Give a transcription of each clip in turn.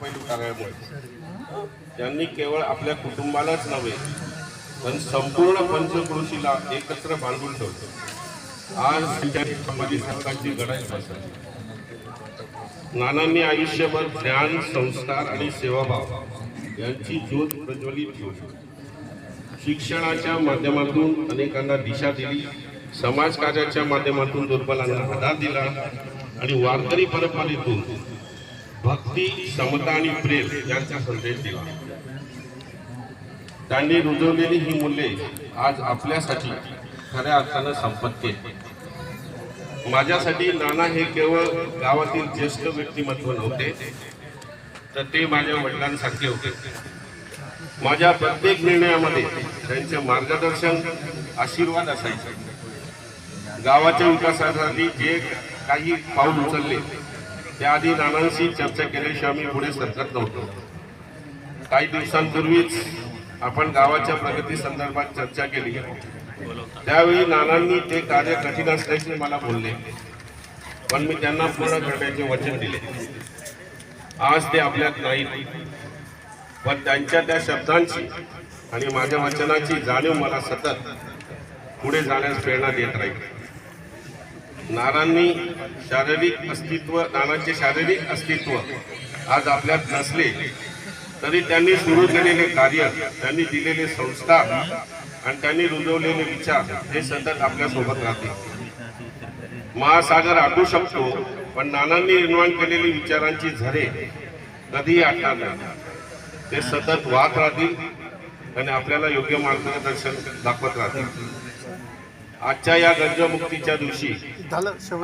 पैलू कार्यामुळे त्यांनी केवळ आपल्या कुटुंबालाच नव्हे पण संपूर्ण पंचक्रोशीला एकत्र बांधून ठेवलं। आज त्यांच्या हक्काची गरज बसली। नानांनी आयुष्यभर ज्ञान, संस्कार आणि सेवाभाव यांची ज्योत प्रज्वलित ठेवली। शिक्षणाच्या माध्यमातून अनेकांना दिशा दिली, समाजकार्याच्या माध्यमातून दुर्बलांना आधार दिला आणि वारकरी परंपरेतून भक्ती, समता आणि प्रेम यांचा संदेश दिला। त्यांनी रुजवलेली ही मूल्ये आज आपल्यासाठी खऱ्या अर्थानं संपत्ती आहे। माझ्यासाठी नाना हे केवळ गावातील ज्येष्ठ व्यक्तिमत्व नव्हते, तर ते माझ्या वडिलांसारखे होते। माझ्या प्रत्येक निर्णयामध्ये त्यांचे मार्गदर्शन, आशीर्वाद असायचे। गावाच्या विकासासाठी जे काही पाऊल उचलले त्याआधी नानांशी चर्चा केल्याशिवाय आम्ही पुढे सरकत नव्हतो। काही दिवसांपूर्वीच आपण गावाच्या प्रगती संदर्भात चर्चा केली। त्यावेळी नानांनी ते कार्य कठीण असल्याचे मला बोलले, पण मी त्यांना पूर्ण करण्याचे वचन दिले। आज ते आपल्यात नाहीत, पण त्यांच्या त्या शब्दांची आणि माझ्या वचनाची जाणीव मला सतत पुढे जाण्यास प्रेरणा देत राहील। नानांचे शारीरिक अस्तित्व आज आपल्यात नसले तरी त्यांनी सुरू केलेले कार्य, त्यांनी दिलेले संस्कार आणि त्यांनी रुजवलेले विचार हे सतत आपल्या सोबत राहतील। महासागर आटू शकतो, पण नानांनी निर्माण केलेली विचारांची झरे कधीही आटणार नाही। ते सतत वाहत राहतील आणि आपल्याला योग्य मार्गदर्शन दाखवत राहतील। आजच्या या गंजमुक्तीच्या दिवशी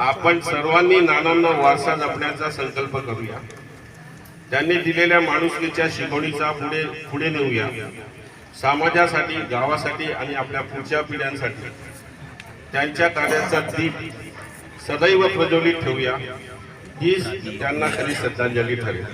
आपण सर्वांनी नानांना वारसा जपण्याचा संकल्प करूया। त्यांनी दिलेल्या माणुसकीच्या शिकवणीचा पुढे नेऊया। समाजासाठी, गावासाठी आणि आपल्या पुढच्या पिढ्यांसाठी त्यांच्या कार्याचा दीप सदैव प्रज्वलित ठेवूया। हीच त्यांना खरी श्रद्धांजली ठरेल।